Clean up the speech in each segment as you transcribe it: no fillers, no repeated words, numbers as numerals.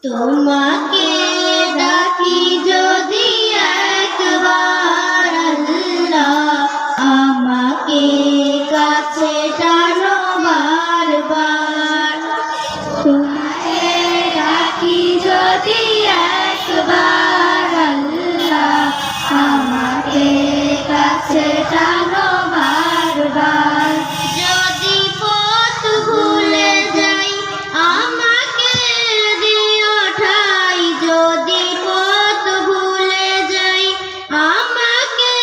তোমাকে ডাকি যদি একবার আল্লাহ, আমাকে কাছে টানো বারবার। তোমাকে ডাকি যদি একবার আল্লাহ, আমাকে কাছে টানো বারবার। যদি পথ ভুলে যাই আমাকে দিও ঠাই, যদি পথ ভুলে যাই আমাকে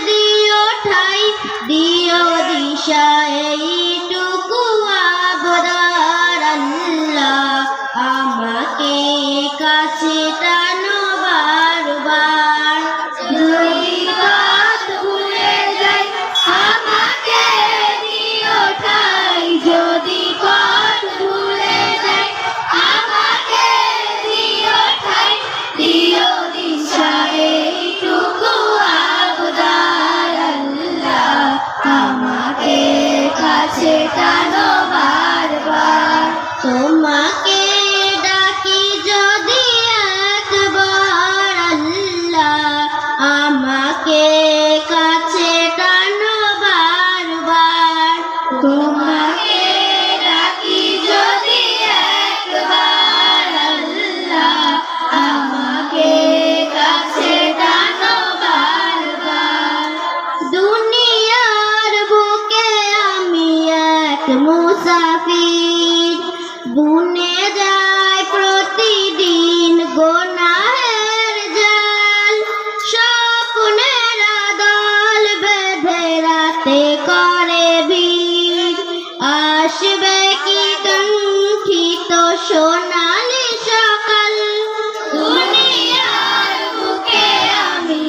দিও ঠাই, দিও দিশা এইটুকু আবদার আল্লাহ, আমাকে কাছে টানো বারবার। যদি পথ ভুলে যাই আমাকে দিও ঠাই, যদি পথ ভুলে যাই আমাকে দিও ঠাই, দিও দিশা এইটুকু আবদার আল্লাহ, আমাকে কাছে টানো বারবার। তোমাকে ডাকি যদি একবার আল্লাহ, আমাকে কাছে টানো বারবার। তোমাকে ডাকি যদি একবার আল্লাহ, আমাকে কাছে টানো বারবার। দুনিয়ার বুকে আমি এক মুসাফির, বুনে যায় প্রতিদিন গুনাহের জাল, স্বপ্নের দল বেঁধে রাতে করে ভিড়, আসবে কি কাঙ্ক্ষিত সোনালি সকাল। দুনিয়ার বুকে আমি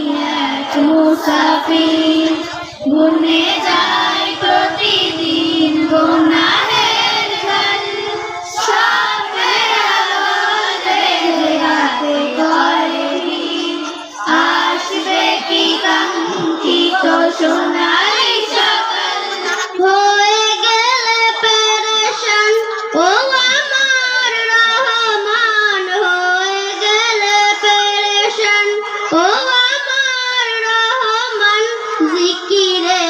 এক মুসাফির, বুনে যায় প্রতিদিন গুনাহের জাল, স্বপ্নের দল বেঁধে রাতে করে ভিড়, আসবে কি কাঙ্ক্ষিত সোনালি সকাল। হয়ে গেলে পেরেশান ও আমার রহমান, হয়ে গেলে পেরেশান ও আমার রহমান, জিকিরে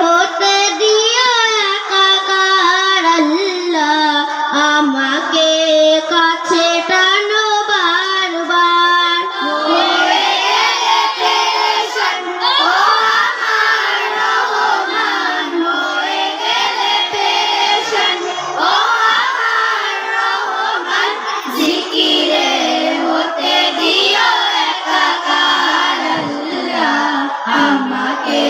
হতে দিও একাকার আল্লাহ, আমাকে কাছে টানো বারবার। হয়ে গেলে পেরেশান ও আমার রহমান, হয়ে গেলে পেরেশান ও আমার রহমান, জিকিরে হতে দিও একাকার আল্লাহ, আমাকে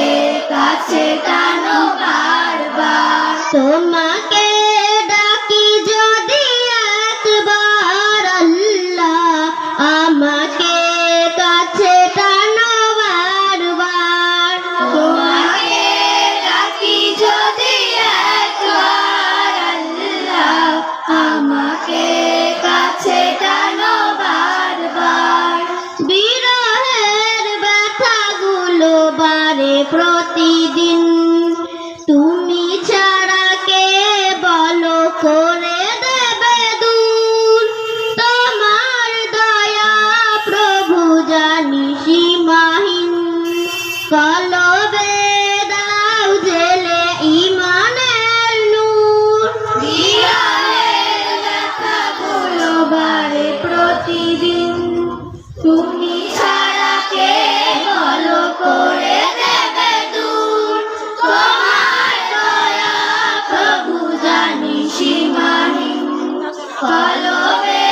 কাছে টানো বারবার। তোমাকে ডাকি যদি একবার আল্লাহ, আমাকে কাছে টানো বারবার। তোমাকে ডাকি যদি একবার আল্লাহ, আমাকে কাছে টানো বারবার। বিরহের ব্যথাগুলো বাড়ে প্রতিদিন, তুমি ছাড়া কে বলো করে দেবে দূর, তোমার দয়া প্রভু জানি সীমাহীন, কলবে দাও জেলে ইমানের নূর। বিরহের ব্যথাগুলো বাড়ে প্রতিদিন, তুমি ছাড়া কে বলো করে দেবে দূর, তোমার দয়া প্রভু জানি সীমাহীন, কলবে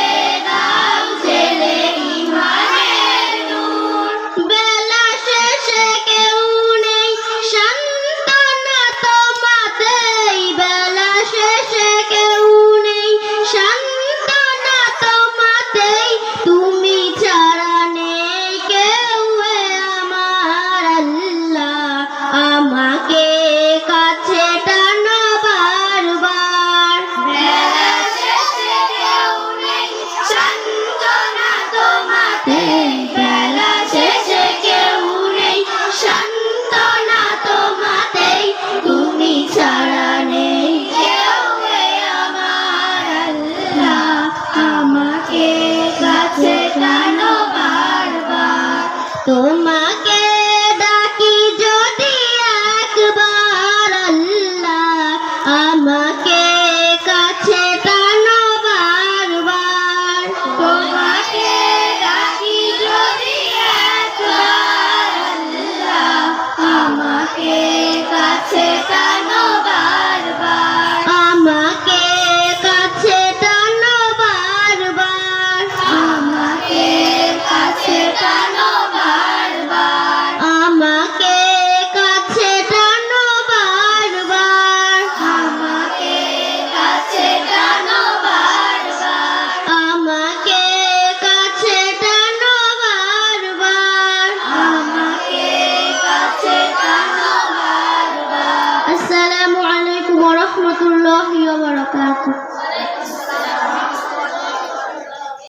দাও জেলে ইমানের নূর। বেলা শেষে কেউ নেই সান্ত্বনা তোমাতেই, বেলা শেষে কেউ নেই সান্ত্বনা তোমাতেই, তুমি ছাড়া নেই কেউ এ আমার আল্লাহ, আমাকে কাছে টানো বারবার। বেলা শেষে কেউ নেই সান্ত্বনা তোমাতেই,